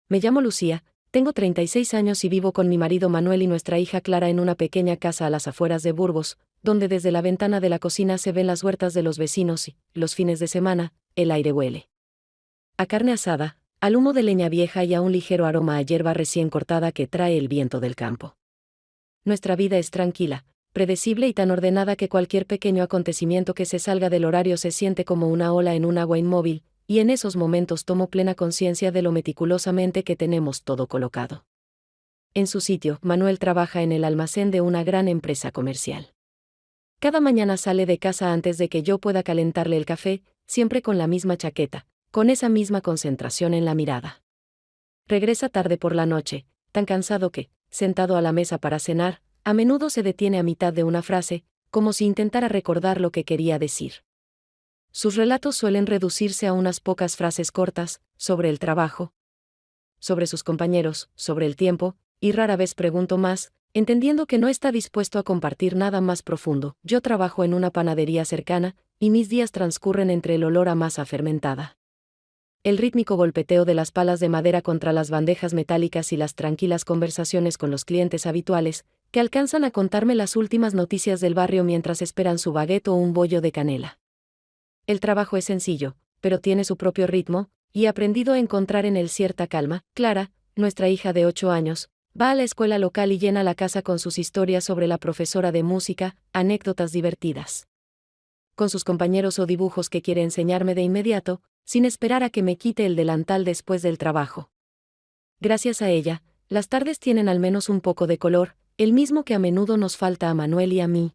Me llamo Lucía, tengo 36 años y vivo con mi marido Manuel y nuestra hija Clara en una pequeña casa a las afueras de Burgos, donde desde la ventana de la cocina se ven las huertas de los vecinos y, los fines de semana, el aire huele a carne asada, al humo de leña vieja y a un ligero aroma a hierba recién cortada que trae el viento del campo. Nuestra vida es tranquila, predecible y tan ordenada que cualquier pequeño acontecimiento que se salga del horario se siente como una ola en un agua inmóvil, y en esos momentos tomo plena conciencia de lo meticulosamente que tenemos todo colocado. En su sitio, Manuel trabaja en el almacén de una gran empresa comercial. Cada mañana sale de casa antes de que yo pueda calentarle el café, siempre con la misma chaqueta, con esa misma concentración en la mirada. Regresa tarde por la noche, tan cansado que, sentado a la mesa para cenar, a menudo se detiene a mitad de una frase, como si intentara recordar lo que quería decir. Sus relatos suelen reducirse a unas pocas frases cortas, sobre el trabajo, sobre sus compañeros, sobre el tiempo, y rara vez pregunto más, entendiendo que no está dispuesto a compartir nada más profundo. Yo trabajo en una panadería cercana, y mis días transcurren entre el olor a masa fermentada, el rítmico golpeteo de las palas de madera contra las bandejas metálicas y las tranquilas conversaciones con los clientes habituales, que alcanzan a contarme las últimas noticias del barrio mientras esperan su baguette o un bollo de canela. El trabajo es sencillo, pero tiene su propio ritmo, y he aprendido a encontrar en él cierta calma. Clara, nuestra hija de 8 años, va a la escuela local y llena la casa con sus historias sobre la profesora de música, anécdotas divertidas con sus compañeros o dibujos que quiere enseñarme de inmediato, sin esperar a que me quite el delantal después del trabajo. Gracias a ella, las tardes tienen al menos un poco de color, el mismo que a menudo nos falta a Manuel y a mí.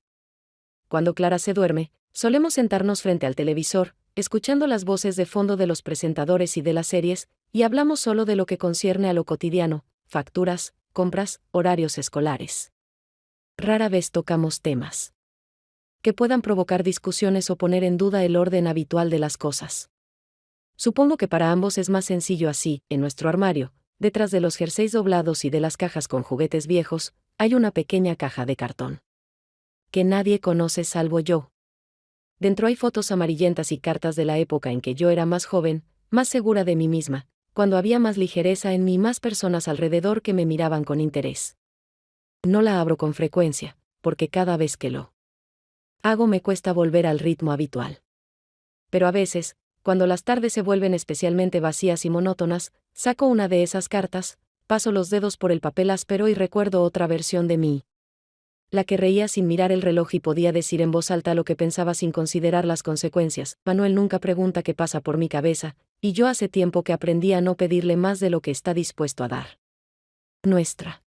Cuando Clara se duerme, solemos sentarnos frente al televisor, escuchando las voces de fondo de los presentadores y de las series, y hablamos solo de lo que concierne a lo cotidiano, facturas, compras, horarios escolares. Rara vez tocamos temas que puedan provocar discusiones o poner en duda el orden habitual de las cosas. Supongo que para ambos es más sencillo así. En nuestro armario, detrás de los jerseys doblados y de las cajas con juguetes viejos, hay una pequeña caja de cartón que nadie conoce salvo yo. Dentro hay fotos amarillentas y cartas de la época en que yo era más joven, más segura de mí misma, cuando había más ligereza en mí y más personas alrededor que me miraban con interés. No la abro con frecuencia, porque cada vez que lo hago me cuesta volver al ritmo habitual. Pero a veces, cuando las tardes se vuelven especialmente vacías y monótonas, saco una de esas cartas, paso los dedos por el papel áspero y recuerdo otra versión de mí. La que reía sin mirar el reloj y podía decir en voz alta lo que pensaba sin considerar las consecuencias. Manuel nunca pregunta qué pasa por mi cabeza, y yo hace tiempo que aprendí a no pedirle más de lo que está dispuesto a dar. Nuestra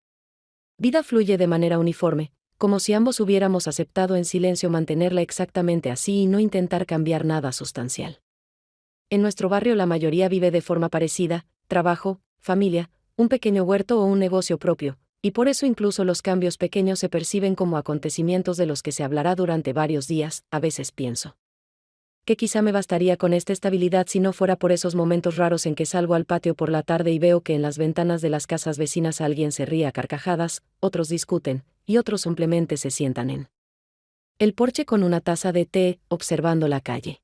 vida fluye de manera uniforme, como si ambos hubiéramos aceptado en silencio mantenerla exactamente así y no intentar cambiar nada sustancial. En nuestro barrio la mayoría vive de forma parecida, trabajo, familia, un pequeño huerto o un negocio propio, y por eso incluso los cambios pequeños se perciben como acontecimientos de los que se hablará durante varios días. A veces pienso que quizá me bastaría con esta estabilidad si no fuera por esos momentos raros en que salgo al patio por la tarde y veo que en las ventanas de las casas vecinas alguien se ríe a carcajadas, otros discuten, y otros simplemente se sientan en el porche con una taza de té, observando la calle.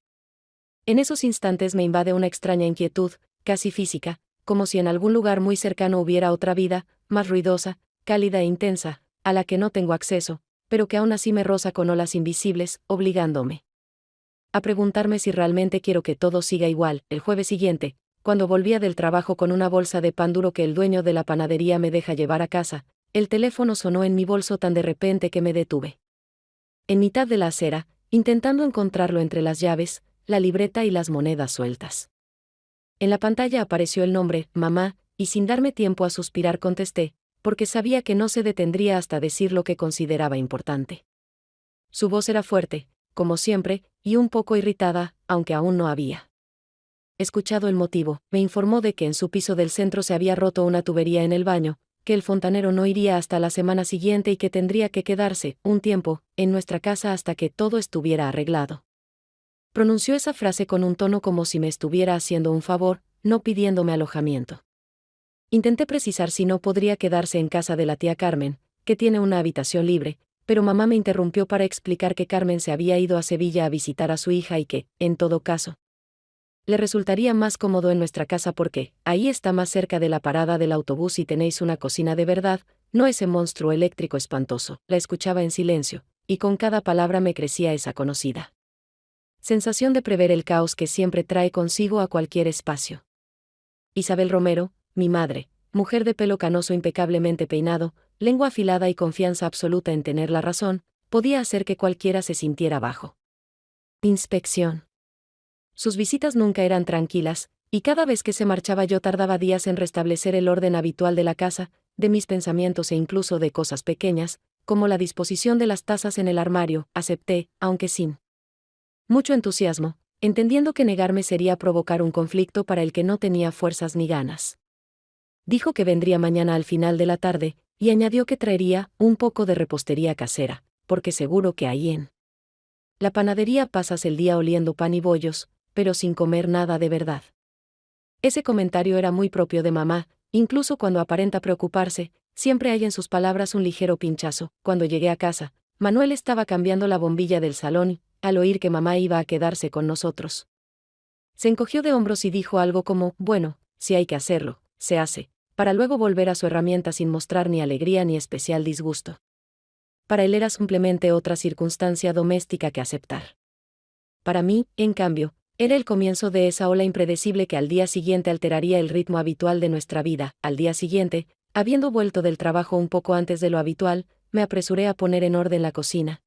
En esos instantes me invade una extraña inquietud, casi física, como si en algún lugar muy cercano hubiera otra vida, más ruidosa, cálida e intensa, a la que no tengo acceso, pero que aún así me roza con olas invisibles, obligándome a preguntarme si realmente quiero que todo siga igual. El jueves siguiente, cuando volvía del trabajo con una bolsa de pan duro que el dueño de la panadería me deja llevar a casa, el teléfono sonó en mi bolso tan de repente que me detuve en mitad de la acera, intentando encontrarlo entre las llaves, la libreta y las monedas sueltas. En la pantalla apareció el nombre, mamá, y sin darme tiempo a suspirar contesté, porque sabía que no se detendría hasta decir lo que consideraba importante. Su voz era fuerte, como siempre, y un poco irritada, aunque aún no había escuchado el motivo. Me informó de que en su piso del centro se había roto una tubería en el baño, que el fontanero no iría hasta la semana siguiente y que tendría que quedarse, un tiempo, en nuestra casa hasta que todo estuviera arreglado. Pronunció esa frase con un tono como si me estuviera haciendo un favor, no pidiéndome alojamiento. Intenté precisar si no podría quedarse en casa de la tía Carmen, que tiene una habitación libre, pero mamá me interrumpió para explicar que Carmen se había ido a Sevilla a visitar a su hija y que, en todo caso, Le resultaría más cómodo en nuestra casa porque, ahí está más cerca de la parada del autobús y tenéis una cocina de verdad, no ese monstruo eléctrico espantoso. La escuchaba en silencio, y con cada palabra me crecía esa conocida sensación de prever el caos que siempre trae consigo a cualquier espacio. Isabel Romero, mi madre, mujer de pelo canoso impecablemente peinado, lengua afilada y confianza absoluta en tener la razón, podía hacer que cualquiera se sintiera bajo inspección. Sus visitas nunca eran tranquilas, y cada vez que se marchaba yo tardaba días en restablecer el orden habitual de la casa, de mis pensamientos e incluso de cosas pequeñas, como la disposición de las tazas en el armario. Acepté, aunque sin mucho entusiasmo, entendiendo que negarme sería provocar un conflicto para el que no tenía fuerzas ni ganas. Dijo que vendría mañana al final de la tarde, y añadió que traería un poco de repostería casera, porque seguro que ahí en la panadería pasas el día oliendo pan y bollos, pero sin comer nada de verdad. Ese comentario era muy propio de mamá, incluso cuando aparenta preocuparse, siempre hay en sus palabras un ligero pinchazo. Cuando llegué a casa, Manuel estaba cambiando la bombilla del salón y, al oír que mamá iba a quedarse con nosotros, se encogió de hombros y dijo algo como, bueno, si hay que hacerlo, se hace, para luego volver a su herramienta sin mostrar ni alegría ni especial disgusto. Para él era simplemente otra circunstancia doméstica que aceptar. Para mí, en cambio, era el comienzo de esa ola impredecible que al día siguiente alteraría el ritmo habitual de nuestra vida. Al día siguiente, habiendo vuelto del trabajo un poco antes de lo habitual, me apresuré a poner en orden la cocina.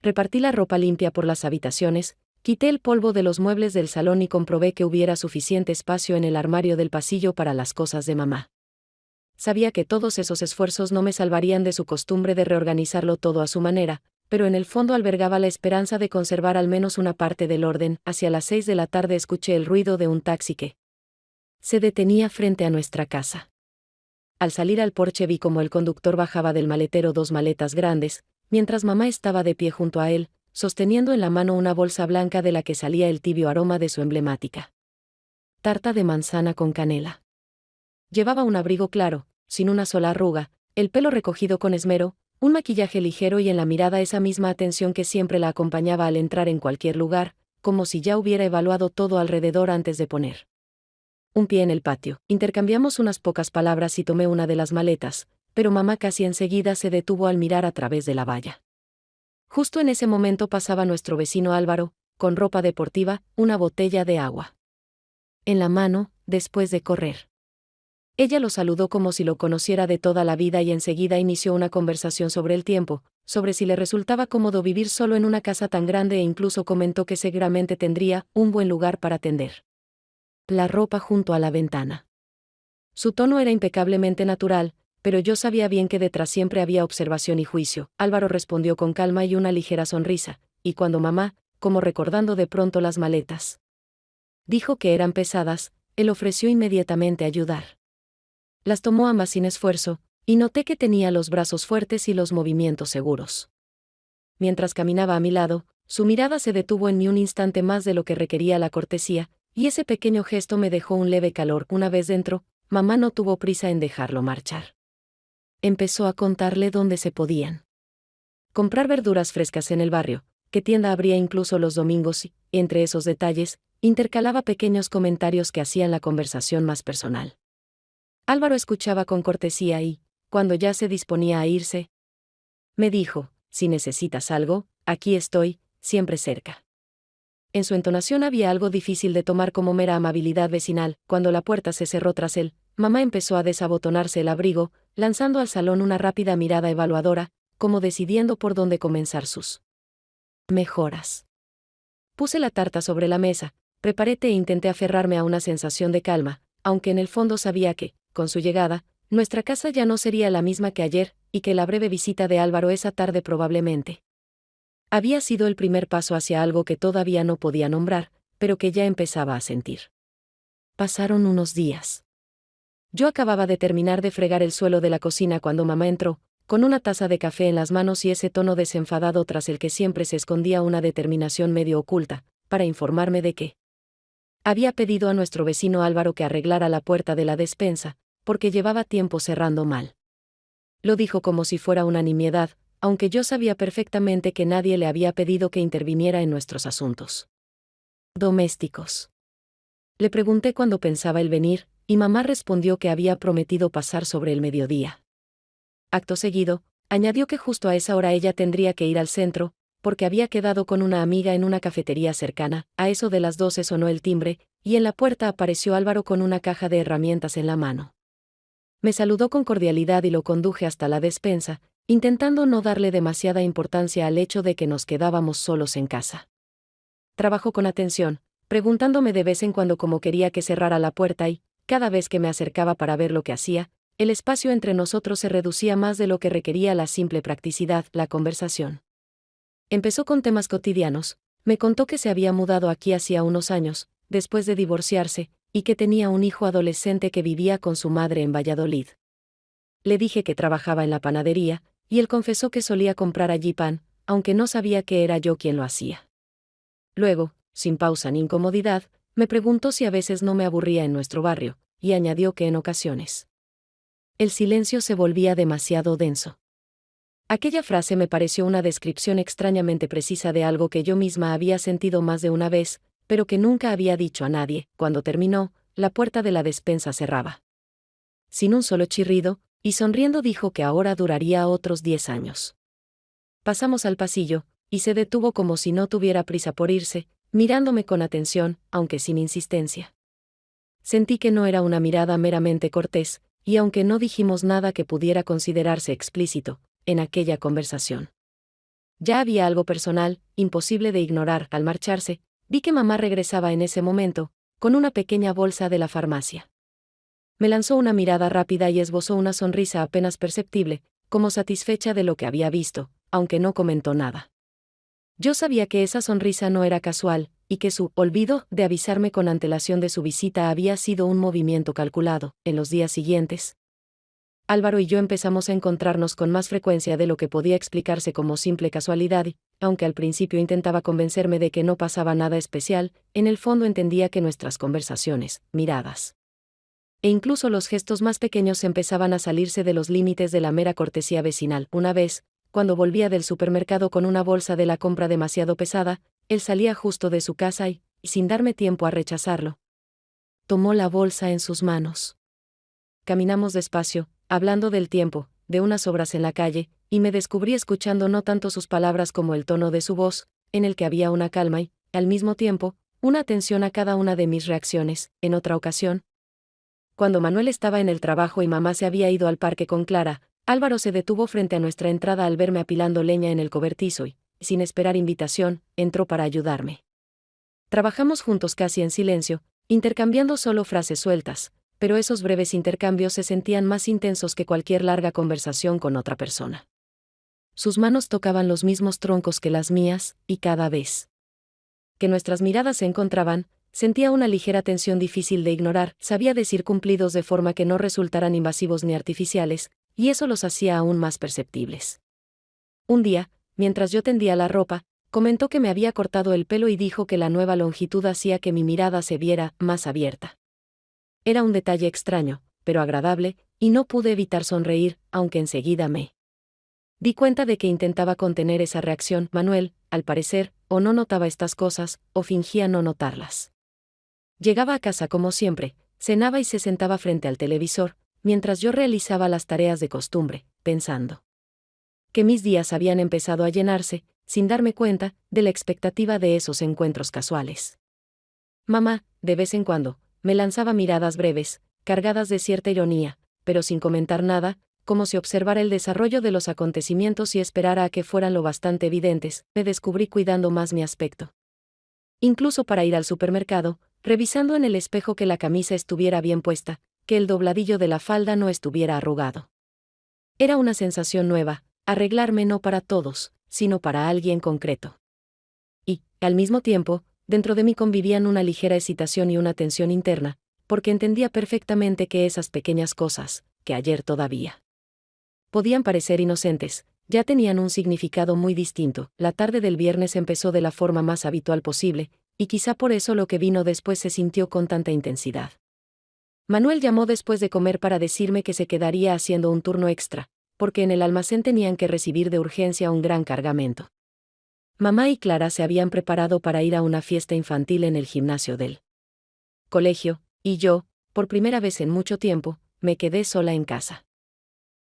Repartí la ropa limpia por las habitaciones, quité el polvo de los muebles del salón y comprobé que hubiera suficiente espacio en el armario del pasillo para las cosas de mamá. Sabía que todos esos esfuerzos no me salvarían de su costumbre de reorganizarlo todo a su manera, pero en el fondo albergaba la esperanza de conservar al menos una parte del orden. Hacia las 6 de la tarde escuché el ruido de un taxi que se detenía frente a nuestra casa. Al salir al porche vi cómo el conductor bajaba del maletero 2 maletas grandes, mientras mamá estaba de pie junto a él, sosteniendo en la mano una bolsa blanca de la que salía el tibio aroma de su emblemática tarta de manzana con canela. Llevaba un abrigo claro, sin una sola arruga, el pelo recogido con esmero, un maquillaje ligero y en la mirada esa misma atención que siempre la acompañaba al entrar en cualquier lugar, como si ya hubiera evaluado todo alrededor antes de poner un pie en el patio. Intercambiamos unas pocas palabras y tomé una de las maletas, pero mamá casi enseguida se detuvo al mirar a través de la valla. Justo en ese momento pasaba nuestro vecino Álvaro, con ropa deportiva, una botella de agua en la mano, después de correr. Ella lo saludó como si lo conociera de toda la vida y enseguida inició una conversación sobre el tiempo, sobre si le resultaba cómodo vivir solo en una casa tan grande e incluso comentó que seguramente tendría un buen lugar para tender la ropa junto a la ventana. Su tono era impecablemente natural, pero yo sabía bien que detrás siempre había observación y juicio. Álvaro respondió con calma y una ligera sonrisa, y cuando mamá, como recordando de pronto las maletas, dijo que eran pesadas, él ofreció inmediatamente ayudar. Las tomó ambas sin esfuerzo, y noté que tenía los brazos fuertes y los movimientos seguros. Mientras caminaba a mi lado, su mirada se detuvo en mí un instante más de lo que requería la cortesía, y ese pequeño gesto me dejó un leve calor. Una vez dentro, mamá no tuvo prisa en dejarlo marchar. Empezó a contarle dónde se podían comprar verduras frescas en el barrio, qué tienda habría incluso los domingos y, entre esos detalles, intercalaba pequeños comentarios que hacían la conversación más personal. Álvaro escuchaba con cortesía y, cuando ya se disponía a irse, me dijo, si necesitas algo, aquí estoy, siempre cerca. En su entonación había algo difícil de tomar como mera amabilidad vecinal. Cuando la puerta se cerró tras él, mamá empezó a desabotonarse el abrigo, lanzando al salón una rápida mirada evaluadora, como decidiendo por dónde comenzar sus mejoras. Puse la tarta sobre la mesa, preparé té e intenté aferrarme a una sensación de calma, aunque en el fondo sabía que, con su llegada, nuestra casa ya no sería la misma que ayer, y que la breve visita de Álvaro esa tarde probablemente había sido el primer paso hacia algo que todavía no podía nombrar, pero que ya empezaba a sentir. Pasaron unos días. Yo acababa de terminar de fregar el suelo de la cocina cuando mamá entró, con una taza de café en las manos y ese tono desenfadado tras el que siempre se escondía una determinación medio oculta, para informarme de que había pedido a nuestro vecino Álvaro que arreglara la puerta de la despensa, porque llevaba tiempo cerrando mal. Lo dijo como si fuera una nimiedad, aunque yo sabía perfectamente que nadie le había pedido que interviniera en nuestros asuntos domésticos. Le pregunté cuándo pensaba él venir, y mamá respondió que había prometido pasar sobre el mediodía. Acto seguido, añadió que justo a esa hora ella tendría que ir al centro, porque había quedado con una amiga en una cafetería cercana. A eso de las 12 sonó el timbre, y en la puerta apareció Álvaro con una caja de herramientas en la mano. Me saludó con cordialidad y lo conduje hasta la despensa, intentando no darle demasiada importancia al hecho de que nos quedábamos solos en casa. Trabajó con atención, preguntándome de vez en cuando cómo quería que cerrara la puerta y, cada vez que me acercaba para ver lo que hacía, el espacio entre nosotros se reducía más de lo que requería la simple practicidad, la conversación. Empezó con temas cotidianos, me contó que se había mudado aquí hacía unos años, después de divorciarse, y que tenía un hijo adolescente que vivía con su madre en Valladolid. Le dije que trabajaba en la panadería, y él confesó que solía comprar allí pan, aunque no sabía que era yo quien lo hacía. Luego, sin pausa ni incomodidad, me preguntó si a veces no me aburría en nuestro barrio, y añadió que en ocasiones. El silencio se volvía demasiado denso. Aquella frase me pareció una descripción extrañamente precisa de algo que yo misma había sentido más de una vez, pero que nunca había dicho a nadie. Cuando terminó, la puerta de la despensa cerraba. Sin un solo chirrido, y sonriendo dijo que ahora duraría otros 10 años. Pasamos al pasillo, y se detuvo como si no tuviera prisa por irse, mirándome con atención, aunque sin insistencia. Sentí que no era una mirada meramente cortés, y aunque no dijimos nada que pudiera considerarse explícito, en aquella conversación. Ya había algo personal, imposible de ignorar. Al marcharse, vi que mamá regresaba en ese momento, con una pequeña bolsa de la farmacia. Me lanzó una mirada rápida y esbozó una sonrisa apenas perceptible, como satisfecha de lo que había visto, aunque no comentó nada. Yo sabía que esa sonrisa no era casual, y que su olvido de avisarme con antelación de su visita había sido un movimiento calculado. En los días siguientes, Álvaro y yo empezamos a encontrarnos con más frecuencia de lo que podía explicarse como simple casualidad y, aunque al principio intentaba convencerme de que no pasaba nada especial, en el fondo entendía que nuestras conversaciones, miradas e incluso los gestos más pequeños empezaban a salirse de los límites de la mera cortesía vecinal. Una vez, cuando volvía del supermercado con una bolsa de la compra demasiado pesada, él salía justo de su casa y, sin darme tiempo a rechazarlo, tomó la bolsa en sus manos. Caminamos despacio, hablando del tiempo, de unas obras en la calle, y me descubrí escuchando no tanto sus palabras como el tono de su voz, en el que había una calma y, al mismo tiempo, una atención a cada una de mis reacciones. En otra ocasión, cuando Manuel estaba en el trabajo y mamá se había ido al parque con Clara, Álvaro se detuvo frente a nuestra entrada al verme apilando leña en el cobertizo y, sin esperar invitación, entró para ayudarme. Trabajamos juntos casi en silencio, intercambiando solo frases sueltas, pero esos breves intercambios se sentían más intensos que cualquier larga conversación con otra persona. Sus manos tocaban los mismos troncos que las mías, y cada vez que nuestras miradas se encontraban, sentía una ligera tensión difícil de ignorar. Sabía decir cumplidos de forma que no resultaran invasivos ni artificiales, y eso los hacía aún más perceptibles. Un día, mientras yo tendía la ropa, comentó que me había cortado el pelo y dijo que la nueva longitud hacía que mi mirada se viera más abierta. Era un detalle extraño, pero agradable, y no pude evitar sonreír, aunque enseguida me di cuenta de que intentaba contener esa reacción. Manuel, al parecer, o no notaba estas cosas, o fingía no notarlas. Llegaba a casa como siempre, cenaba y se sentaba frente al televisor, mientras yo realizaba las tareas de costumbre, pensando que mis días habían empezado a llenarse, sin darme cuenta, de la expectativa de esos encuentros casuales. Mamá, de vez en cuando, me lanzaba miradas breves, cargadas de cierta ironía, pero sin comentar nada, como si observara el desarrollo de los acontecimientos y esperara a que fueran lo bastante evidentes. Me descubrí cuidando más mi aspecto. Incluso para ir al supermercado, revisando en el espejo que la camisa estuviera bien puesta, que el dobladillo de la falda no estuviera arrugado. Era una sensación nueva, arreglarme no para todos, sino para alguien concreto. Y, al mismo tiempo, dentro de mí convivían una ligera excitación y una tensión interna, porque entendía perfectamente que esas pequeñas cosas, que ayer todavía podían parecer inocentes, ya tenían un significado muy distinto. La tarde del viernes empezó de la forma más habitual posible, y quizá por eso lo que vino después se sintió con tanta intensidad. Manuel llamó después de comer para decirme que se quedaría haciendo un turno extra, porque en el almacén tenían que recibir de urgencia un gran cargamento. Mamá y Clara se habían preparado para ir a una fiesta infantil en el gimnasio del colegio, y yo, por primera vez en mucho tiempo, me quedé sola en casa.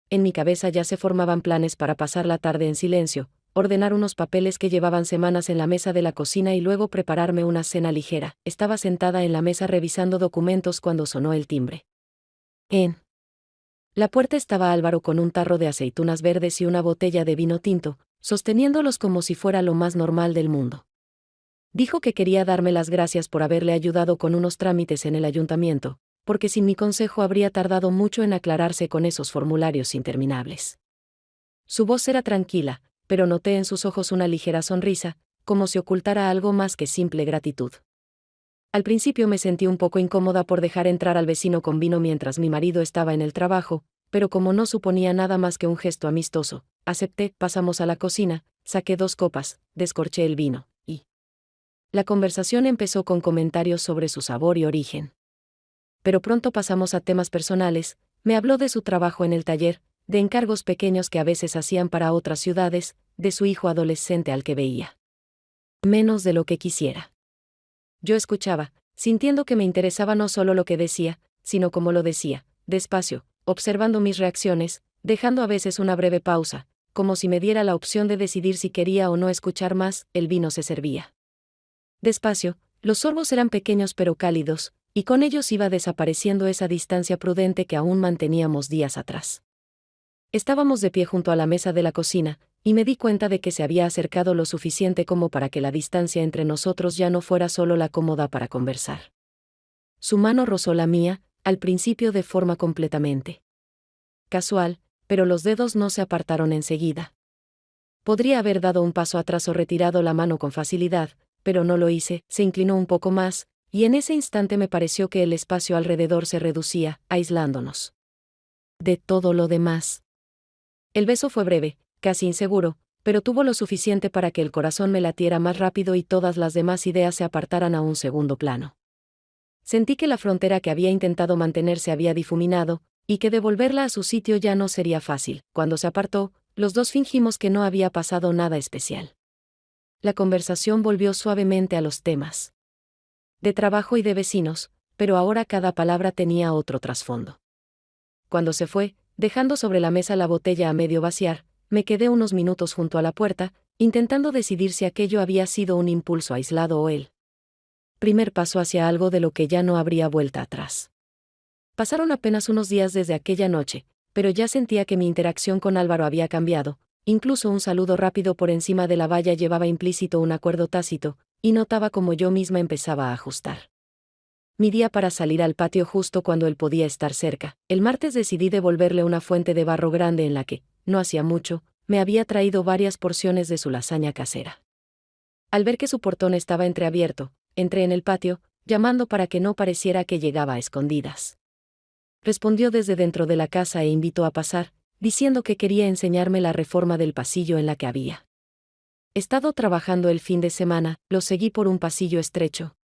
En mi cabeza ya se formaban planes para pasar la tarde en silencio, ordenar unos papeles que llevaban semanas en la mesa de la cocina y luego prepararme una cena ligera. Estaba sentada en la mesa revisando documentos cuando sonó el timbre. En la puerta estaba Álvaro con un tarro de aceitunas verdes y una botella de vino tinto, sosteniéndolos como si fuera lo más normal del mundo. Dijo que quería darme las gracias por haberle ayudado con unos trámites en el ayuntamiento, porque sin mi consejo habría tardado mucho en aclararse con esos formularios interminables. Su voz era tranquila, pero noté en sus ojos una ligera sonrisa, como si ocultara algo más que simple gratitud. Al principio me sentí un poco incómoda por dejar entrar al vecino con vino mientras mi marido estaba en el trabajo, pero como no suponía nada más que un gesto amistoso, acepté. Pasamos a la cocina, saqué 2 copas, descorché el vino, y la conversación empezó con comentarios sobre su sabor y origen. Pero pronto pasamos a temas personales. Me habló de su trabajo en el taller, de encargos pequeños que a veces hacían para otras ciudades, de su hijo adolescente al que veía menos de lo que quisiera. Yo escuchaba, sintiendo que me interesaba no solo lo que decía, sino cómo lo decía, despacio, observando mis reacciones, dejando a veces una breve pausa, como si me diera la opción de decidir si quería o no escuchar más. El vino se servía despacio, los sorbos eran pequeños pero cálidos, y con ellos iba desapareciendo esa distancia prudente que aún manteníamos días atrás. Estábamos de pie junto a la mesa de la cocina, y me di cuenta de que se había acercado lo suficiente como para que la distancia entre nosotros ya no fuera solo la cómoda para conversar. Su mano rozó la mía, al principio de forma completamente casual, pero los dedos no se apartaron enseguida. Podría haber dado un paso atrás o retirado la mano con facilidad, pero no lo hice. Se inclinó un poco más, y en ese instante me pareció que el espacio alrededor se reducía, aislándonos de todo lo demás. El beso fue breve, casi inseguro, pero tuvo lo suficiente para que el corazón me latiera más rápido y todas las demás ideas se apartaran a un segundo plano. Sentí que la frontera que había intentado mantener se había difuminado, y que devolverla a su sitio ya no sería fácil. Cuando se apartó, los dos fingimos que no había pasado nada especial. La conversación volvió suavemente a los temas de trabajo y de vecinos, pero ahora cada palabra tenía otro trasfondo. Cuando se fue, dejando sobre la mesa la botella a medio vaciar, me quedé unos minutos junto a la puerta, intentando decidir si aquello había sido un impulso aislado o el primer paso hacia algo de lo que ya no habría vuelta atrás. Pasaron apenas unos días desde aquella noche, pero ya sentía que mi interacción con Álvaro había cambiado. Incluso un saludo rápido por encima de la valla llevaba implícito un acuerdo tácito, y notaba como yo misma empezaba a ajustar mi día para salir al patio justo cuando él podía estar cerca. El martes decidí devolverle una fuente de barro grande en la que, no hacía mucho, me había traído varias porciones de su lasaña casera. Al ver que su portón estaba entreabierto, entré en el patio, llamando para que no pareciera que llegaba a escondidas. Respondió desde dentro de la casa e invitó a pasar, diciendo que quería enseñarme la reforma del pasillo en la que había estado trabajando el fin de semana. Lo seguí por un pasillo estrecho,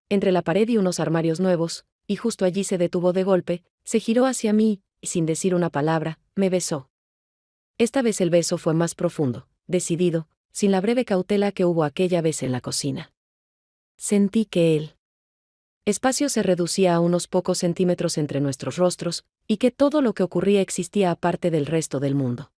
entre la pared y unos armarios nuevos, y justo allí se detuvo de golpe, se giró hacia mí, y sin decir una palabra, me besó. Esta vez el beso fue más profundo, decidido, sin la breve cautela que hubo aquella vez en la cocina. Sentí que el espacio se reducía a unos pocos centímetros entre nuestros rostros, y que todo lo que ocurría existía aparte del resto del mundo.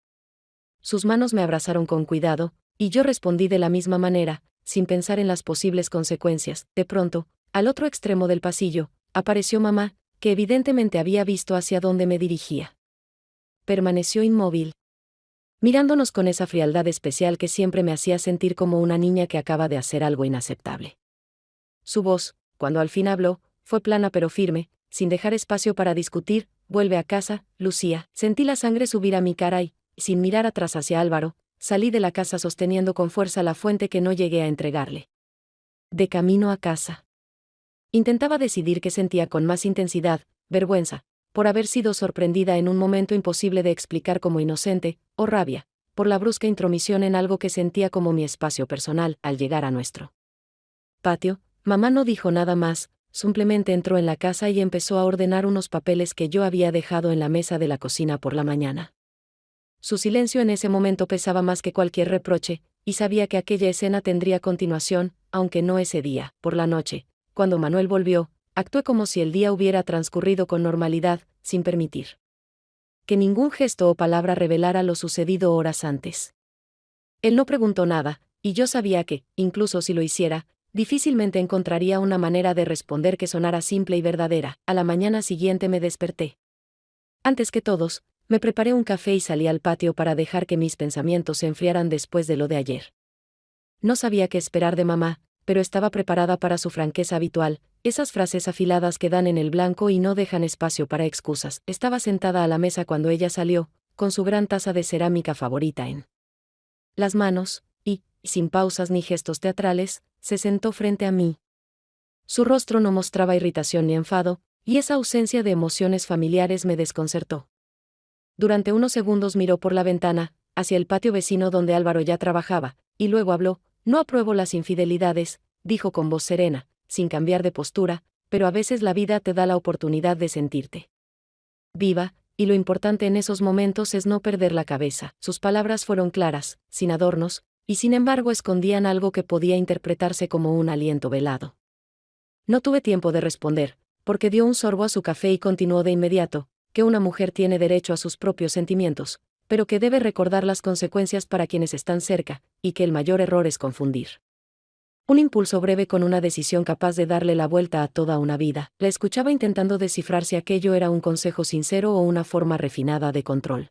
Sus manos me abrazaron con cuidado, y yo respondí de la misma manera, sin pensar en las posibles consecuencias. De pronto, al otro extremo del pasillo, apareció mamá, que evidentemente había visto hacia dónde me dirigía. Permaneció inmóvil, mirándonos con esa frialdad especial que siempre me hacía sentir como una niña que acaba de hacer algo inaceptable. Su voz, cuando al fin habló, fue plana pero firme, sin dejar espacio para discutir. Vuelve a casa, Lucía. Sentí la sangre subir a mi cara y, sin mirar atrás hacia Álvaro, salí de la casa sosteniendo con fuerza la fuente que no llegué a entregarle. De camino a casa, intentaba decidir qué sentía con más intensidad: vergüenza, por haber sido sorprendida en un momento imposible de explicar como inocente, o rabia, por la brusca intromisión en algo que sentía como mi espacio personal. Al llegar a nuestro patio, mamá no dijo nada más, simplemente entró en la casa y empezó a ordenar unos papeles que yo había dejado en la mesa de la cocina por la mañana. Su silencio en ese momento pesaba más que cualquier reproche, y sabía que aquella escena tendría continuación, aunque no ese día. Por la noche, cuando Manuel volvió, actué como si el día hubiera transcurrido con normalidad, sin permitir que ningún gesto o palabra revelara lo sucedido horas antes. Él no preguntó nada, y yo sabía que, incluso si lo hiciera, difícilmente encontraría una manera de responder que sonara simple y verdadera. A la mañana siguiente me desperté. Antes que todos, me preparé un café y salí al patio para dejar que mis pensamientos se enfriaran después de lo de ayer. No sabía qué esperar de mamá, pero estaba preparada para su franqueza habitual, esas frases afiladas que dan en el blanco y no dejan espacio para excusas. Estaba sentada a la mesa cuando ella salió, con su gran taza de cerámica favorita en las manos, y, sin pausas ni gestos teatrales, se sentó frente a mí. Su rostro no mostraba irritación ni enfado, y esa ausencia de emociones familiares me desconcertó. Durante unos segundos miró por la ventana, hacia el patio vecino donde Álvaro ya trabajaba, y luego habló. No apruebo las infidelidades, dijo con voz serena, sin cambiar de postura, pero a veces la vida te da la oportunidad de sentirte viva, y lo importante en esos momentos es no perder la cabeza. Sus palabras fueron claras, sin adornos, y sin embargo escondían algo que podía interpretarse como un aliento velado. No tuve tiempo de responder, porque dio un sorbo a su café y continuó de inmediato, que una mujer tiene derecho a sus propios sentimientos, pero que debe recordar las consecuencias para quienes están cerca, y que el mayor error es confundir un impulso breve con una decisión capaz de darle la vuelta a toda una vida. La escuchaba intentando descifrar si aquello era un consejo sincero o una forma refinada de control.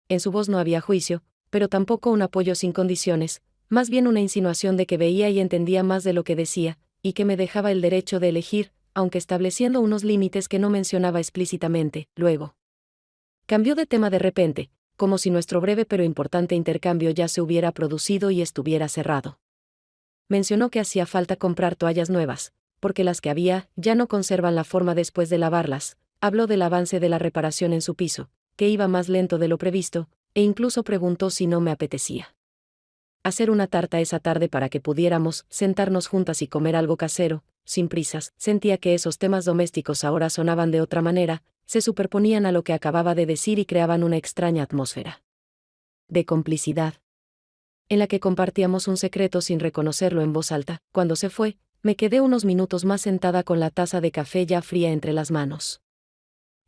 En su voz no había juicio, pero tampoco un apoyo sin condiciones, más bien una insinuación de que veía y entendía más de lo que decía, y que me dejaba el derecho de elegir, aunque estableciendo unos límites que no mencionaba explícitamente. Luego cambió de tema de repente, como si nuestro breve pero importante intercambio ya se hubiera producido y estuviera cerrado. Mencionó que hacía falta comprar toallas nuevas, porque las que había ya no conservan la forma después de lavarlas. Habló del avance de la reparación en su piso, que iba más lento de lo previsto, e incluso preguntó si no me apetecía hacer una tarta esa tarde para que pudiéramos sentarnos juntas y comer algo casero, sin prisas. Sentía que esos temas domésticos ahora sonaban de otra manera, se superponían a lo que acababa de decir y creaban una extraña atmósfera de complicidad, en la que compartíamos un secreto sin reconocerlo en voz alta. Cuando se fue, me quedé unos minutos más sentada con la taza de café ya fría entre las manos.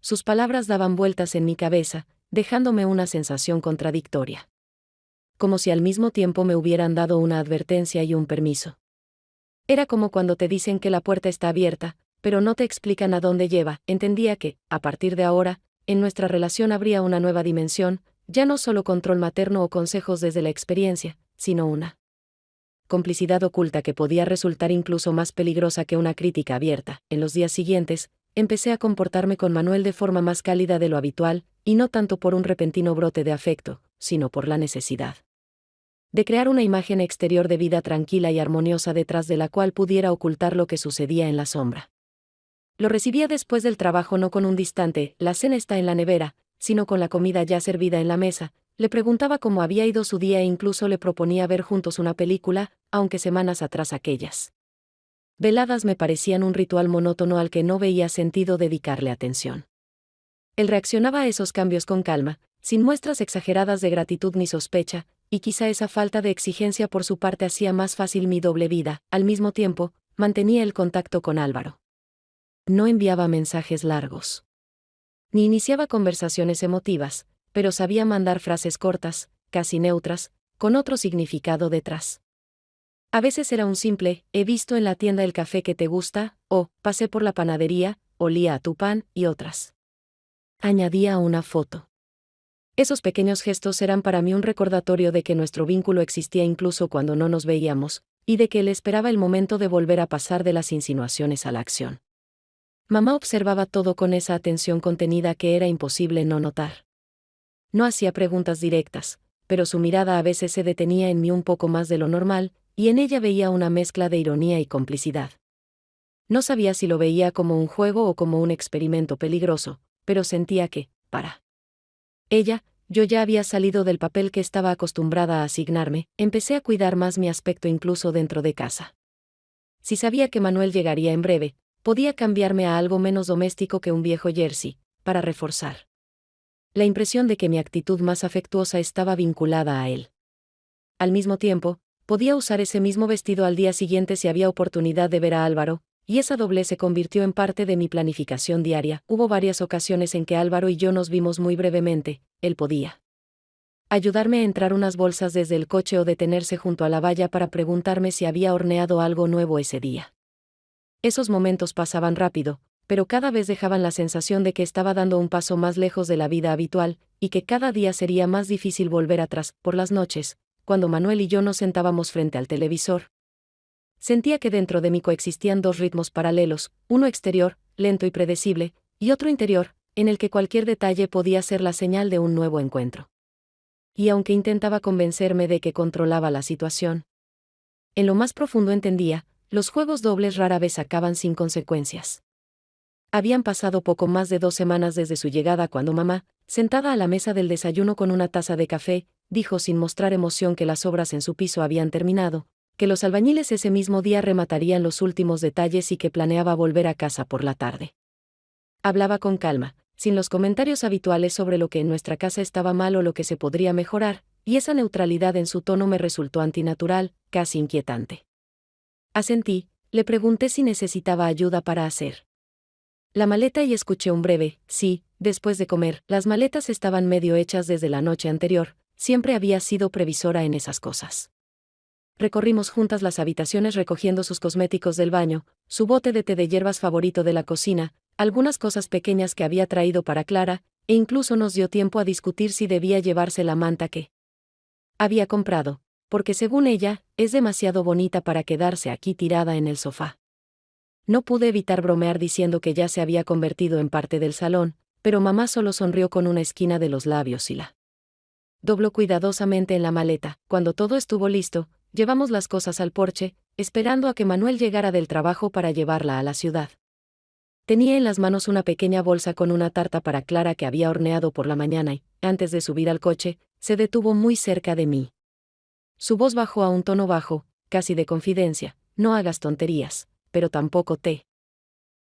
Sus palabras daban vueltas en mi cabeza, dejándome una sensación contradictoria. Como si al mismo tiempo me hubieran dado una advertencia y un permiso. Era como cuando te dicen que la puerta está abierta, pero no te explican a dónde lleva. Entendía que, a partir de ahora, en nuestra relación habría una nueva dimensión, ya no solo control materno o consejos desde la experiencia, sino una complicidad oculta que podía resultar incluso más peligrosa que una crítica abierta. En los días siguientes, empecé a comportarme con Manuel de forma más cálida de lo habitual, y no tanto por un repentino brote de afecto, sino por la necesidad de crear una imagen exterior de vida tranquila y armoniosa detrás de la cual pudiera ocultar lo que sucedía en la sombra. Lo recibía después del trabajo no con un distante, la cena está en la nevera, sino con la comida ya servida en la mesa. Le preguntaba cómo había ido su día e incluso le proponía ver juntos una película, aunque semanas atrás aquellas veladas me parecían un ritual monótono al que no veía sentido dedicarle atención. Él reaccionaba a esos cambios con calma, sin muestras exageradas de gratitud ni sospecha, y quizá esa falta de exigencia por su parte hacía más fácil mi doble vida. Al mismo tiempo, mantenía el contacto con Álvaro. No enviaba mensajes largos, ni iniciaba conversaciones emotivas, pero sabía mandar frases cortas, casi neutras, con otro significado detrás. A veces era un simple, he visto en la tienda el café que te gusta, o, pasé por la panadería, olía a tu pan, y otras. Añadía una foto. Esos pequeños gestos eran para mí un recordatorio de que nuestro vínculo existía incluso cuando no nos veíamos, y de que él esperaba el momento de volver a pasar de las insinuaciones a la acción. Mamá observaba todo con esa atención contenida que era imposible no notar. No hacía preguntas directas, pero su mirada a veces se detenía en mí un poco más de lo normal, y en ella veía una mezcla de ironía y complicidad. No sabía si lo veía como un juego o como un experimento peligroso, pero sentía que, para ella, yo ya había salido del papel que estaba acostumbrada a asignarme. Empecé a cuidar más mi aspecto incluso dentro de casa. Si sabía que Manuel llegaría en breve, podía cambiarme a algo menos doméstico que un viejo jersey, para reforzar la impresión de que mi actitud más afectuosa estaba vinculada a él. Al mismo tiempo, podía usar ese mismo vestido al día siguiente si había oportunidad de ver a Álvaro, y esa doblez se convirtió en parte de mi planificación diaria. Hubo varias ocasiones en que Álvaro y yo nos vimos muy brevemente. Él podía ayudarme a entrar unas bolsas desde el coche o detenerse junto a la valla para preguntarme si había horneado algo nuevo ese día. Esos momentos pasaban rápido, pero cada vez dejaban la sensación de que estaba dando un paso más lejos de la vida habitual, y que cada día sería más difícil volver atrás. Por las noches, cuando Manuel y yo nos sentábamos frente al televisor, sentía que dentro de mí coexistían dos ritmos paralelos, uno exterior, lento y predecible, y otro interior, en el que cualquier detalle podía ser la señal de un nuevo encuentro. Y aunque intentaba convencerme de que controlaba la situación, en lo más profundo entendía, los juegos dobles rara vez acaban sin consecuencias. Habían pasado poco más de 2 semanas desde su llegada cuando mamá, sentada a la mesa del desayuno con una taza de café, dijo sin mostrar emoción que las obras en su piso habían terminado, que los albañiles ese mismo día rematarían los últimos detalles y que planeaba volver a casa por la tarde. Hablaba con calma, sin los comentarios habituales sobre lo que en nuestra casa estaba mal o lo que se podría mejorar, y esa neutralidad en su tono me resultó antinatural, casi inquietante. Asentí, le pregunté si necesitaba ayuda para hacer la maleta y escuché un breve sí. Después de comer. Las maletas estaban medio hechas desde la noche anterior. Siempre había sido previsora en esas cosas. Recorrimos juntas las habitaciones recogiendo sus cosméticos del baño, su bote de té de hierbas favorito de la cocina, algunas cosas pequeñas que había traído para Clara, e incluso nos dio tiempo a discutir si debía llevarse la manta que había comprado, porque según ella, es demasiado bonita para quedarse aquí tirada en el sofá. No pude evitar bromear diciendo que ya se había convertido en parte del salón, pero mamá solo sonrió con una esquina de los labios y la dobló cuidadosamente en la maleta. Cuando todo estuvo listo, llevamos las cosas al porche, esperando a que Manuel llegara del trabajo para llevarla a la ciudad. Tenía en las manos una pequeña bolsa con una tarta para Clara que había horneado por la mañana y, antes de subir al coche, se detuvo muy cerca de mí. Su voz bajó a un tono bajo, casi de confidencia: no hagas tonterías, pero tampoco te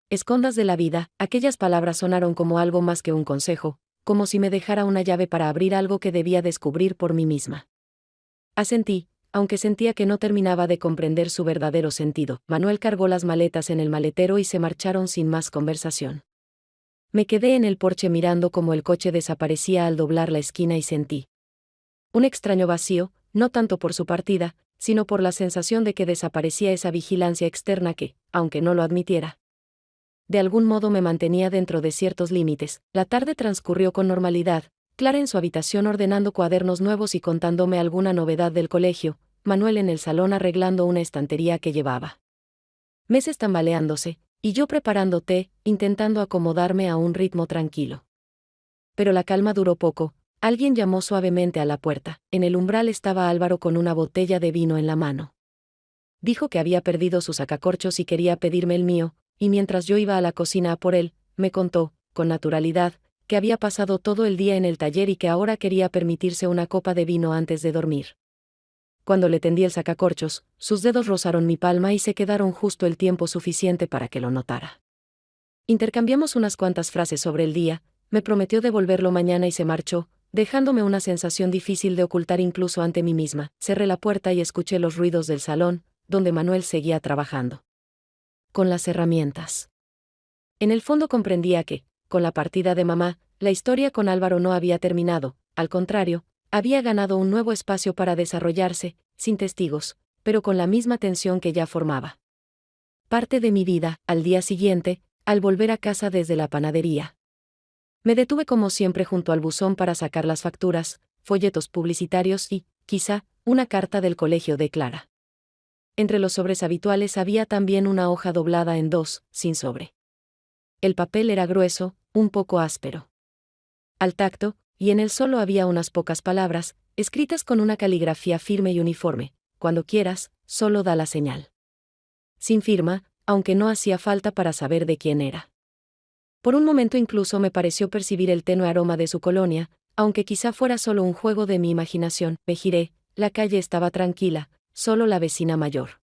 escondas de la vida. Aquellas palabras sonaron como algo más que un consejo, como si me dejara una llave para abrir algo que debía descubrir por mí misma. Asentí, aunque sentía que no terminaba de comprender su verdadero sentido. Manuel cargó las maletas en el maletero y se marcharon sin más conversación. Me quedé en el porche mirando cómo el coche desaparecía al doblar la esquina y sentí un extraño vacío, no tanto por su partida, sino por la sensación de que desaparecía esa vigilancia externa que, aunque no lo admitiera, de algún modo me mantenía dentro de ciertos límites. La tarde transcurrió con normalidad, Clara en su habitación ordenando cuadernos nuevos y contándome alguna novedad del colegio, Manuel en el salón arreglando una estantería que llevaba meses tambaleándose, y yo preparando té, intentando acomodarme a un ritmo tranquilo. Pero la calma duró poco. Alguien llamó suavemente a la puerta. En el umbral estaba Álvaro con una botella de vino en la mano. Dijo que había perdido su sacacorchos y quería pedirme el mío, y mientras yo iba a la cocina a por él, me contó, con naturalidad, que había pasado todo el día en el taller y que ahora quería permitirse una copa de vino antes de dormir. Cuando le tendí el sacacorchos, sus dedos rozaron mi palma y se quedaron justo el tiempo suficiente para que lo notara. Intercambiamos unas cuantas frases sobre el día, me prometió devolverlo mañana y se marchó, dejándome una sensación difícil de ocultar incluso ante mí misma. Cerré la puerta y escuché los ruidos del salón, donde Manuel seguía trabajando con las herramientas. En el fondo comprendía que, con la partida de mamá, la historia con Álvaro no había terminado, al contrario, había ganado un nuevo espacio para desarrollarse, sin testigos, pero con la misma tensión que ya formaba parte de mi vida. Al día siguiente, al volver a casa desde la panadería, me detuve como siempre junto al buzón para sacar las facturas, folletos publicitarios y, quizá, una carta del colegio de Clara. Entre los sobres habituales había también una hoja doblada en dos, sin sobre. El papel era grueso, un poco áspero al tacto, y en él solo había unas pocas palabras, escritas con una caligrafía firme y uniforme: cuando quieras, solo da la señal. Sin firma, aunque no hacía falta para saber de quién era. Por un momento incluso me pareció percibir el tenue aroma de su colonia, aunque quizá fuera solo un juego de mi imaginación. Me giré, la calle estaba tranquila, solo la vecina mayor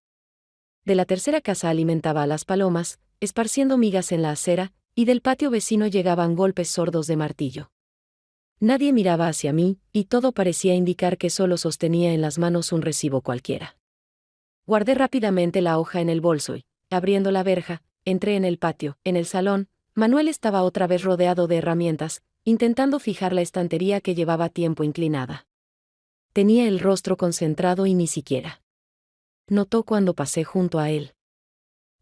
de la tercera casa alimentaba a las palomas, esparciendo migas en la acera, y del patio vecino llegaban golpes sordos de martillo. Nadie miraba hacia mí, y todo parecía indicar que solo sostenía en las manos un recibo cualquiera. Guardé rápidamente la hoja en el bolso y, abriendo la verja, entré en el patio. En el salón, Manuel estaba otra vez rodeado de herramientas, intentando fijar la estantería que llevaba tiempo inclinada. Tenía el rostro concentrado y ni siquiera notó cuando pasé junto a él.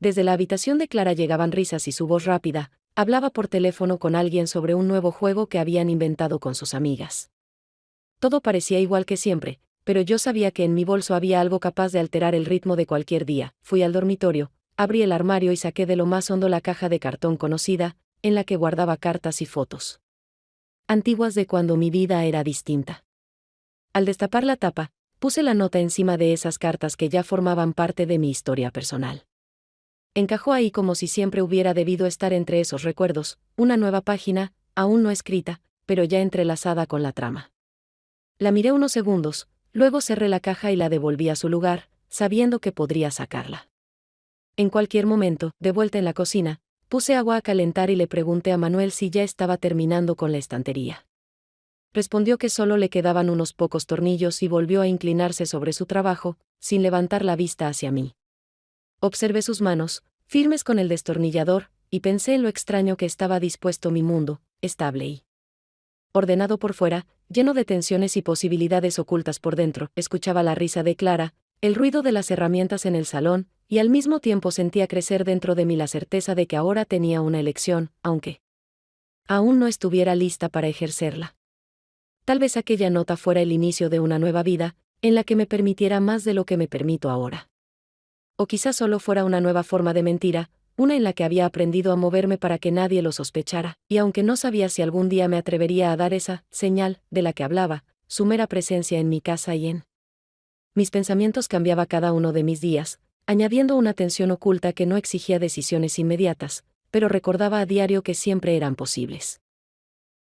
Desde la habitación de Clara llegaban risas y su voz rápida, hablaba por teléfono con alguien sobre un nuevo juego que habían inventado con sus amigas. Todo parecía igual que siempre, pero yo sabía que en mi bolso había algo capaz de alterar el ritmo de cualquier día. Fui al dormitorio, abrí el armario y saqué de lo más hondo la caja de cartón conocida, en la que guardaba cartas y fotos antiguas de cuando mi vida era distinta. Al destapar la tapa, puse la nota encima de esas cartas que ya formaban parte de mi historia personal. Encajó ahí como si siempre hubiera debido estar entre esos recuerdos, una nueva página, aún no escrita, pero ya entrelazada con la trama. La miré unos segundos, luego cerré la caja y la devolví a su lugar, sabiendo que podría sacarla. En cualquier momento, de vuelta en la cocina, puse agua a calentar y le pregunté a Manuel si ya estaba terminando con la estantería. Respondió que solo le quedaban unos pocos tornillos y volvió a inclinarse sobre su trabajo, sin levantar la vista hacia mí. Observé sus manos, firmes con el destornillador, y pensé en lo extraño que estaba dispuesto mi mundo, estable y ordenado por fuera, lleno de tensiones y posibilidades ocultas por dentro. Escuchaba la risa de Clara, el ruido de las herramientas en el salón, y al mismo tiempo sentía crecer dentro de mí la certeza de que ahora tenía una elección, aunque aún no estuviera lista para ejercerla. Tal vez aquella nota fuera el inicio de una nueva vida, en la que me permitiera más de lo que me permito ahora. O quizás solo fuera una nueva forma de mentira, una en la que había aprendido a moverme para que nadie lo sospechara, y aunque no sabía si algún día me atrevería a dar esa señal de la que hablaba, su mera presencia en mi casa y en mis pensamientos cambiaba cada uno de mis días, añadiendo una tensión oculta que no exigía decisiones inmediatas, pero recordaba a diario que siempre eran posibles.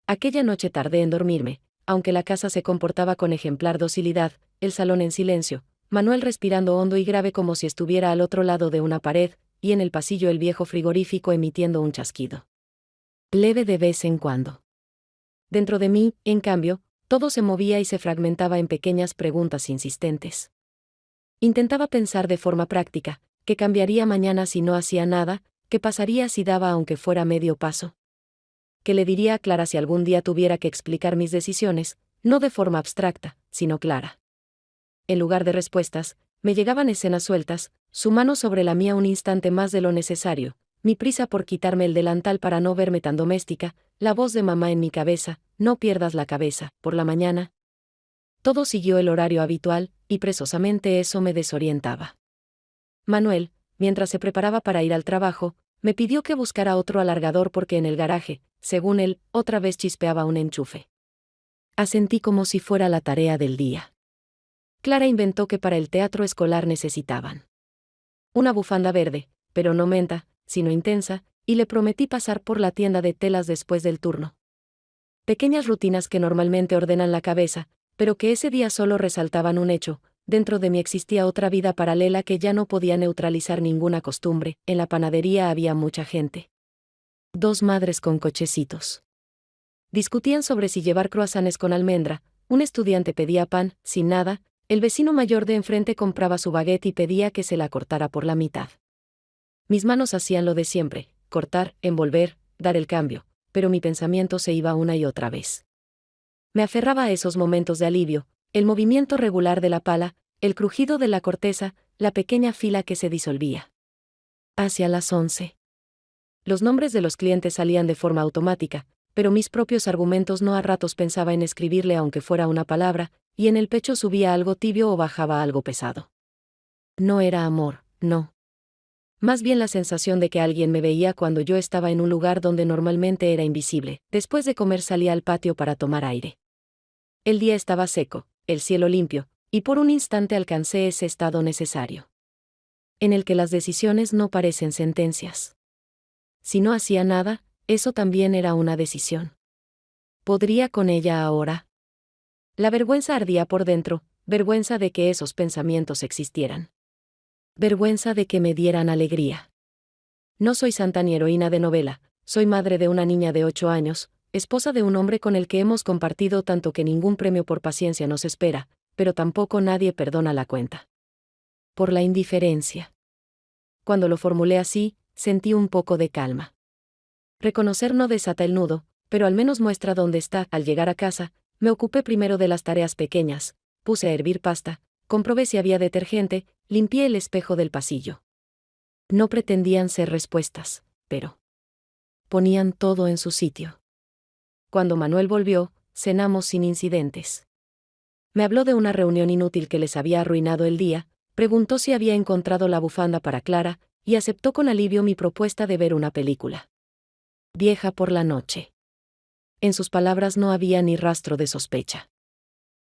Aquella noche tardé en dormirme, aunque la casa se comportaba con ejemplar docilidad, el salón en silencio, Manuel respirando hondo y grave como si estuviera al otro lado de una pared, y en el pasillo el viejo frigorífico emitiendo un chasquido leve de vez en cuando. Dentro de mí, en cambio, todo se movía y se fragmentaba en pequeñas preguntas insistentes. Intentaba pensar de forma práctica, ¿qué cambiaría mañana si no hacía nada? ¿Qué pasaría si daba aunque fuera medio paso? ¿Qué le diría a Clara si algún día tuviera que explicar mis decisiones, no de forma abstracta, sino clara? En lugar de respuestas, me llegaban escenas sueltas, su mano sobre la mía un instante más de lo necesario, mi prisa por quitarme el delantal para no verme tan doméstica, la voz de mamá en mi cabeza, no pierdas la cabeza, por la mañana. Todo siguió el horario habitual, y presosamente eso me desorientaba. Manuel, mientras se preparaba para ir al trabajo, me pidió que buscara otro alargador porque en el garaje, según él, otra vez chispeaba un enchufe. Asentí como si fuera la tarea del día. Clara inventó que para el teatro escolar necesitaban una bufanda verde, pero no menta, sino intensa, y le prometí pasar por la tienda de telas después del turno. Pequeñas rutinas que normalmente ordenan la cabeza, pero que ese día solo resaltaban un hecho: dentro de mí existía otra vida paralela que ya no podía neutralizar ninguna costumbre. En la panadería había mucha gente. 2 madres con cochecitos discutían sobre si llevar croissants con almendra, un estudiante pedía pan, sin nada, el vecino mayor de enfrente compraba su baguette y pedía que se la cortara por la mitad. Mis manos hacían lo de siempre, cortar, envolver, dar el cambio, pero mi pensamiento se iba una y otra vez. Me aferraba a esos momentos de alivio, el movimiento regular de la pala, el crujido de la corteza, la pequeña fila que se disolvía. Hacia las 11. Los nombres de los clientes salían de forma automática, pero mis propios argumentos no a ratos pensaba en escribirle aunque fuera una palabra, y en el pecho subía algo tibio o bajaba algo pesado. No era amor, no. Más bien la sensación de que alguien me veía cuando yo estaba en un lugar donde normalmente era invisible. Después de comer salí al patio para tomar aire. El día estaba seco, el cielo limpio, y por un instante alcancé ese estado necesario, en el que las decisiones no parecen sentencias. Si no hacía nada, eso también era una decisión. ¿Podría con ella ahora? La vergüenza ardía por dentro, vergüenza de que esos pensamientos existieran. Vergüenza de que me dieran alegría. No soy santa ni heroína de novela, soy madre de una niña de 8 años, esposa de un hombre con el que hemos compartido tanto que ningún premio por paciencia nos espera, pero tampoco nadie perdona la cuenta. Por la indiferencia. Cuando lo formulé así, sentí un poco de calma. Reconocer no desata el nudo, pero al menos muestra dónde está. Al llegar a casa, me ocupé primero de las tareas pequeñas, puse a hervir pasta, comprobé si había detergente, limpié el espejo del pasillo. No pretendían ser respuestas, pero ponían todo en su sitio. Cuando Manuel volvió, cenamos sin incidentes. Me habló de una reunión inútil que les había arruinado el día, preguntó si había encontrado la bufanda para Clara, y aceptó con alivio mi propuesta de ver una película vieja por la noche. En sus palabras no había ni rastro de sospecha.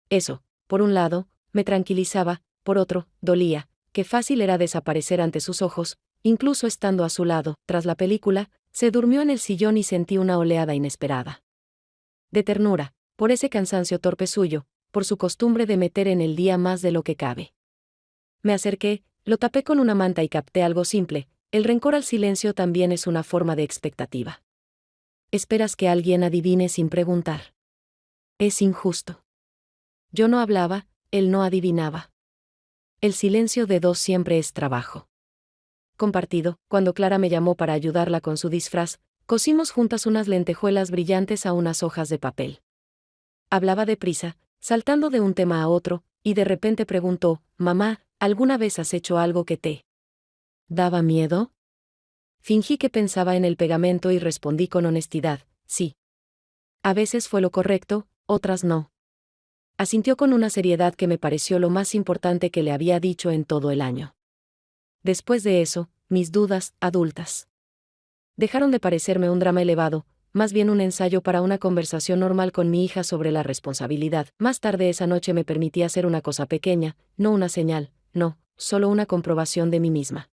Eso, por un lado, me tranquilizaba, por otro, dolía, que fácil era desaparecer ante sus ojos, incluso estando a su lado. Tras la película, se durmió en el sillón y sentí una oleada inesperada de ternura, por ese cansancio torpe suyo, por su costumbre de meter en el día más de lo que cabe. Me acerqué, lo tapé con una manta y capté algo simple: el rencor al silencio también es una forma de expectativa. Esperas que alguien adivine sin preguntar. Es injusto. Yo no hablaba, él no adivinaba. El silencio de dos siempre es trabajo compartido. Cuando Clara me llamó para ayudarla con su disfraz, cosimos juntas unas lentejuelas brillantes a unas hojas de papel. Hablaba deprisa, saltando de un tema a otro, y de repente preguntó: «Mamá, ¿alguna vez has hecho algo que te daba miedo?» Fingí que pensaba en el pegamento y respondí con honestidad: «Sí. A veces fue lo correcto, otras no». Asintió con una seriedad que me pareció lo más importante que le había dicho en todo el año. Después de eso, mis dudas, adultas, dejaron de parecerme un drama elevado, más bien un ensayo para una conversación normal con mi hija sobre la responsabilidad. Más tarde esa noche me permití hacer una cosa pequeña, no una señal, no, solo una comprobación de mí misma.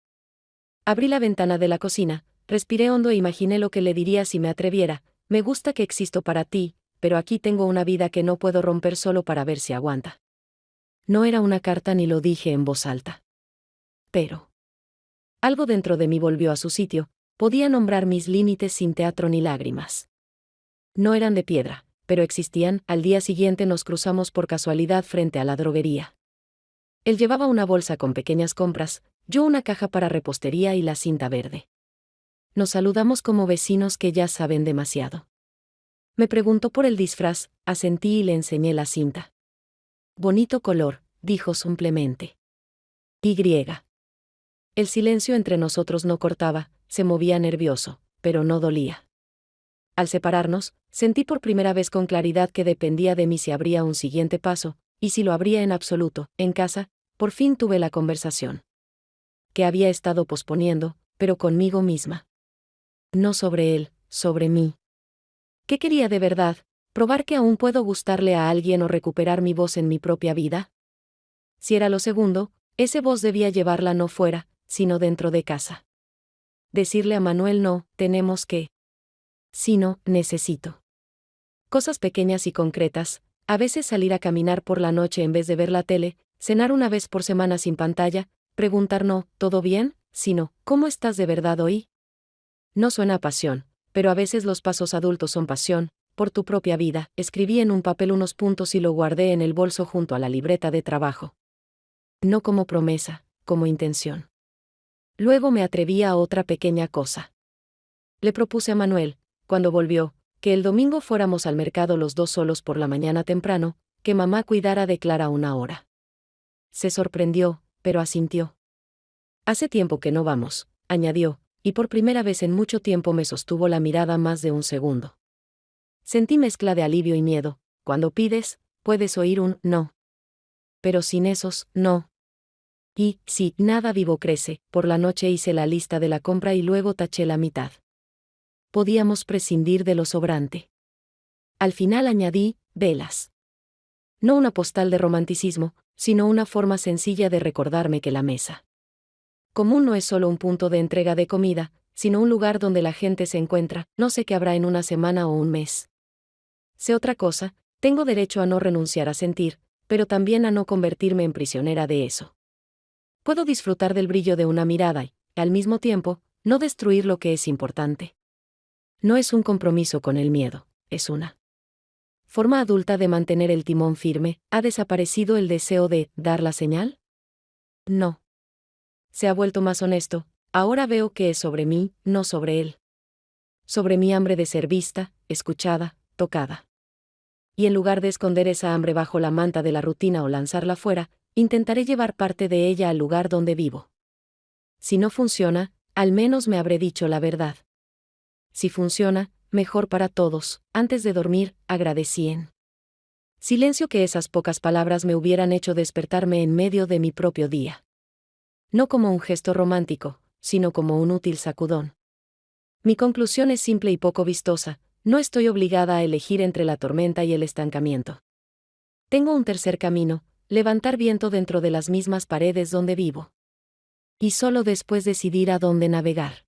Abrí la ventana de la cocina, respiré hondo e imaginé lo que le diría si me atreviera: «Me gusta que existo para ti, pero aquí tengo una vida que no puedo romper solo para ver si aguanta». No era una carta ni lo dije en voz alta. Pero algo dentro de mí volvió a su sitio, podía nombrar mis límites sin teatro ni lágrimas. No eran de piedra, pero existían. Al día siguiente nos cruzamos por casualidad frente a la droguería. Él llevaba una bolsa con pequeñas compras, yo una caja para repostería y la cinta verde. Nos saludamos como vecinos que ya saben demasiado. Me preguntó por el disfraz, asentí y le enseñé la cinta. «Bonito color», dijo simplemente. Y. El silencio entre nosotros no cortaba, se movía nervioso, pero no dolía. Al separarnos, sentí por primera vez con claridad que dependía de mí si habría un siguiente paso, y si lo habría en absoluto. En casa, por fin tuve la conversación que había estado posponiendo, pero conmigo misma. No sobre él, sobre mí. ¿Qué quería de verdad? ¿Probar que aún puedo gustarle a alguien o recuperar mi voz en mi propia vida? Si era lo segundo, ese voz debía llevarla no fuera, sino dentro de casa. Decirle a Manuel: «No, tenemos que». Sino, necesito. Cosas pequeñas y concretas, a veces salir a caminar por la noche en vez de ver la tele, cenar una vez por semana sin pantalla, preguntar no, ¿todo bien?, sino, ¿cómo estás de verdad hoy? No suena a pasión, pero a veces los pasos adultos son pasión, por tu propia vida. Escribí en un papel unos puntos y lo guardé en el bolso junto a la libreta de trabajo. No como promesa, como intención. Luego me atreví a otra pequeña cosa. Le propuse a Manuel, cuando volvió, que el domingo fuéramos al mercado los dos solos por la mañana temprano, que mamá cuidara de Clara una hora. Se sorprendió, pero asintió. «Hace tiempo que no vamos», añadió, y por primera vez en mucho tiempo me sostuvo la mirada más de un segundo. Sentí mezcla de alivio y miedo. Cuando pides, puedes oír un no. Pero sin esos no. Y, si nada vivo crece, por la noche hice la lista de la compra y luego taché la mitad. Podíamos prescindir de lo sobrante. Al final añadí: velas. No una postal de romanticismo, sino una forma sencilla de recordarme que la mesa común no es solo un punto de entrega de comida, sino un lugar donde la gente se encuentra. No sé qué habrá en una semana o un mes. Sé otra cosa: tengo derecho a no renunciar a sentir, pero también a no convertirme en prisionera de eso. Puedo disfrutar del brillo de una mirada y, al mismo tiempo, no destruir lo que es importante. No es un compromiso con el miedo, es una forma adulta de mantener el timón firme. ¿Ha desaparecido el deseo de dar la señal? No. Se ha vuelto más honesto, Ahora veo que es sobre mí, no sobre él. Sobre mi hambre de ser vista, escuchada, tocada. Y en lugar de esconder esa hambre bajo la manta de la rutina o lanzarla fuera, intentaré llevar parte de ella al lugar donde vivo. Si no funciona, al menos me habré dicho la verdad. Si funciona, mejor para todos. Antes de dormir, agradecí en silencio que esas pocas palabras me hubieran hecho despertarme en medio de mi propio día. No como un gesto romántico, sino como un útil sacudón. Mi conclusión es simple y poco vistosa: no estoy obligada a elegir entre la tormenta y el estancamiento. Tengo un tercer camino: levantar viento dentro de las mismas paredes donde vivo. Y solo después decidir a dónde navegar.